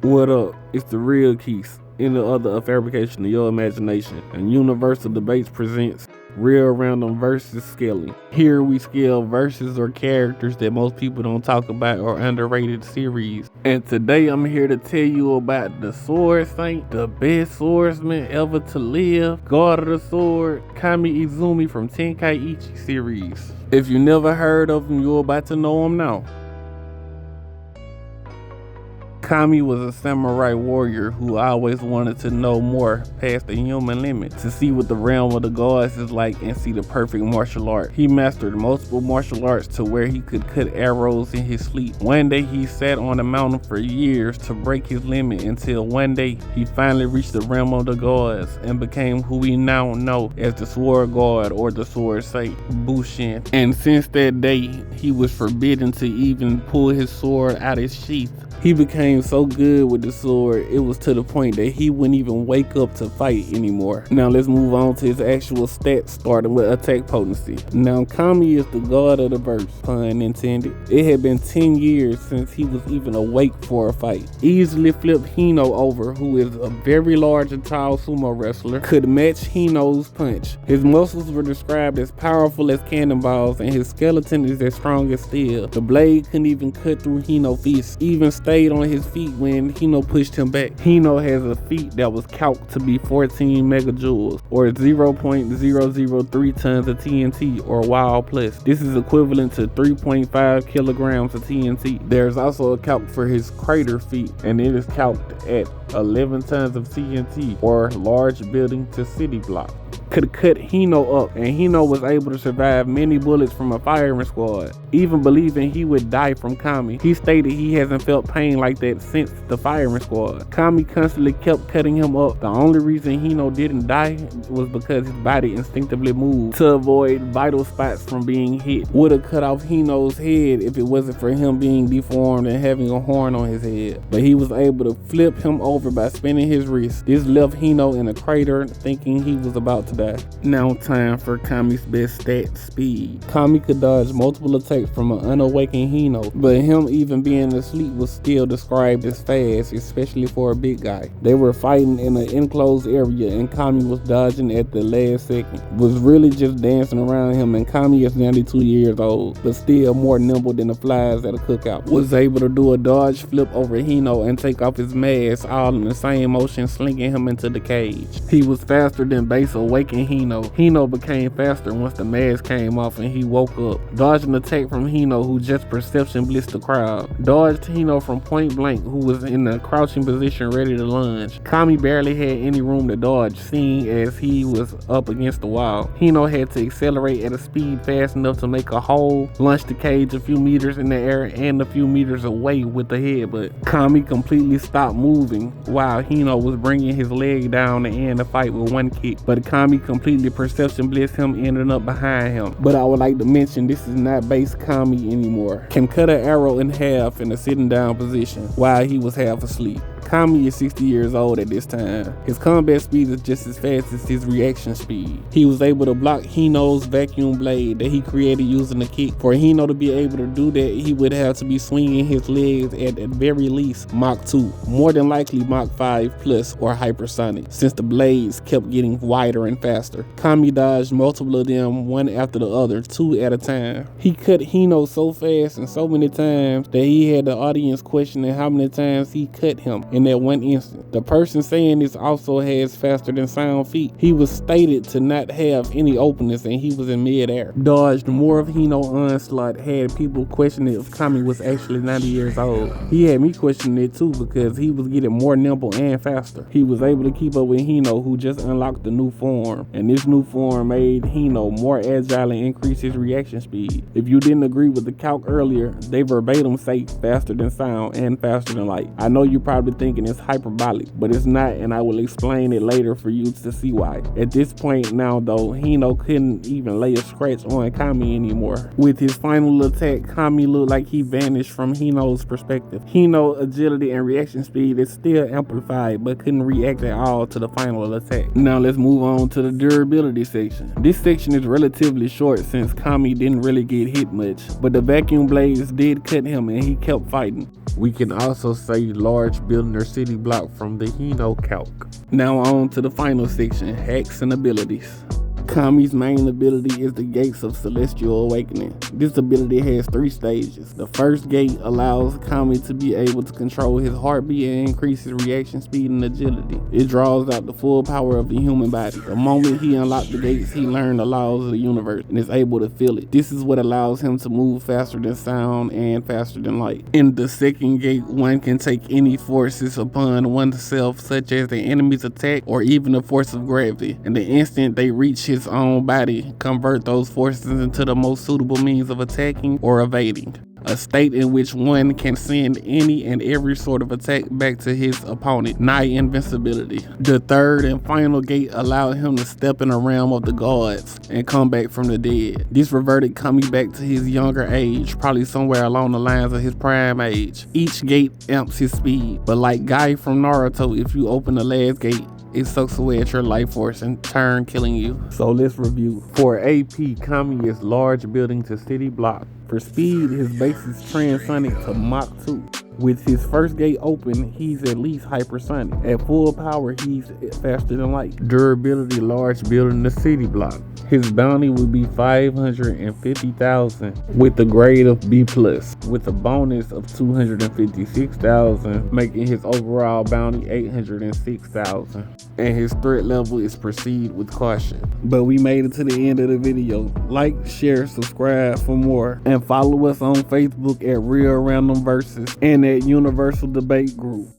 What up? It's the real Keys. Any other fabrication of your imagination. And Universal Debates presents Real Random versus Scaling. Here we scale verses or characters that most people don't talk about or underrated series. And today I'm here to tell you about the Sword Saint, the best swordsman ever to live, God of the Sword, Kamiizumi from Tenkaichi series. If you never heard of him, you're about to know him now. Kami was a samurai warrior who always wanted to know more past the human limit, to see what the realm of the gods is like and see the perfect martial art. He mastered multiple martial arts to where he could cut arrows in his sleep. One day he sat on a mountain for years to break his limit until one day he finally reached the realm of the gods and became who we now know as the Sword God or the Sword Saint, Bushin. And since that day, he was forbidden to even pull his sword out his sheath. He became so good with the sword, it was to the point that he wouldn't even wake up to fight anymore. Now let's move on to his actual stats, starting with attack potency. Now Kami is the god of the verse, pun intended. It had been 10 years since he was even awake for a fight. Easily flipped Hino over, who is a very large and tall sumo wrestler, could match Hino's punch. His muscles were described as powerful as cannonballs and his skeleton is as strong as steel. The blade couldn't even cut through Hino's fist, even stayed on his feet when Hino pushed him back. Hino has a feat that was calculated to be 14 megajoules or 0.003 tons of TNT or WoW plus. This is equivalent to 3.5 kilograms of TNT. There's also a calc for his crater feat, and it is calced at 11 tons of TNT or large building to city block. Could cut Hino up, and Hino was able to survive many bullets from a firing squad, even believing he would die from Kami. He stated he hasn't felt pain like that since the firing squad. Kami constantly kept cutting him up. The only reason Hino didn't die was because his body instinctively moved to avoid vital spots from being hit. Would have cut off Hino's head if it wasn't for him being deformed and having a horn on his head, but he was able to flip him over by spinning his wrist. This left Hino in a crater, thinking he was about to die. Now time for Kami's best stat, speed. Kami could dodge multiple attacks from an unawakened Hino, but him even being asleep was still described as fast, especially for a big guy. They were fighting in an enclosed area and Kami was dodging at the last second, was really just dancing around him, and Kami is 92 years old, but still more nimble than the flies at a cookout. Was able to do a dodge flip over Hino and take off his mask all in the same motion, slinging him into the cage. He was faster than base awakened Hino. Hino became faster once the mask came off and he woke up. Dodged an attack from Hino, who just perception blitzed the crowd. Dodged Hino from point blank, who was in a crouching position ready to lunge. Kami barely had any room to dodge, seeing as he was up against the wall. Hino had to accelerate at a speed fast enough to make a hole, launch the cage a few meters in the air and a few meters away with the headbutt. Kami completely stopped moving while Hino was bringing his leg down to end the fight with one kick, but Kami completely perception blitzed him, ending up behind him. But I would like to mention this is not base Kami anymore. Can cut an arrow in half in a sitting down position while he was half asleep. Kami is 60 years old at this time. His combat speed is just as fast as his reaction speed. He was able to block Hino's vacuum blade that he created using the kick. For Hino to be able to do that, he would have to be swinging his legs at very least Mach 2, more than likely Mach 5 plus or hypersonic, since the blades kept getting wider and faster. Kami dodged multiple of them one after the other, 2 at a time. He cut Hino so fast and so many times that he had the audience questioning how many times he cut him in that one instant. The person saying this also has faster than sound feet. He was stated to not have any openness and he was in midair. Dodged more of Hino onslaught, had people questioning if Kami was actually 90 years old. He had me questioning it too because he was getting more nimble and faster. He was able to keep up with Hino, who just unlocked the new form, and this new form made Hino more agile and increased his reaction speed. If you didn't agree with the calc earlier, they verbatim say faster than sound and faster than light. I know you probably thinking it's hyperbolic, but it's not, and I will explain it later for you to see why. At this point now though, Hino couldn't even lay a scratch on Kami anymore. With his final attack, Kami looked like he vanished from Hino's perspective. Hino's agility and reaction speed is still amplified, but couldn't react at all to the final attack. Now let's move on to the durability section. This section is relatively short since Kami didn't really get hit much, but the vacuum blades did cut him and he kept fighting. We can also say large building standard city block from the Hino calc. Now on to the final section, hacks and abilities. Kami's main ability is the Gates of Celestial Awakening. This ability has 3 stages. The first gate allows Kami to be able to control his heartbeat and increase his reaction speed and agility. It draws out the full power of the human body. The moment he unlocked the gates, he learned the laws of the universe and is able to feel it. This is what allows him to move faster than sound and faster than light. In the second gate, one can take any forces upon oneself, such as the enemy's attack or even the force of gravity. In the instant they reach his own body, convert those forces into the most suitable means of attacking or evading. A state in which one can send any and every sort of attack back to his opponent, nigh invincibility. The third and final gate allowed him to step in the realm of the gods and come back from the dead. This reverted Kami back to his younger age, probably somewhere along the lines of his prime age. Each gate amps his speed, but like Guy from Naruto, if you open the last gate, it sucks away at your life force in turn killing you. So let's review. For AP, Kami is large building to city block. For speed, his base is transonic to Mach 2. With his first gate open, he's at least hypersonic. At full power, he's faster than light. Durability, large building to city block. His bounty would be 550,000 with the grade of B+, with a bonus of 256,000, making his overall bounty 806,000. And his threat level is proceed with caution. But we made it to the end of the video. Like, share, subscribe for more, and follow us on Facebook at Real Random Versus and at Universal Debate Group.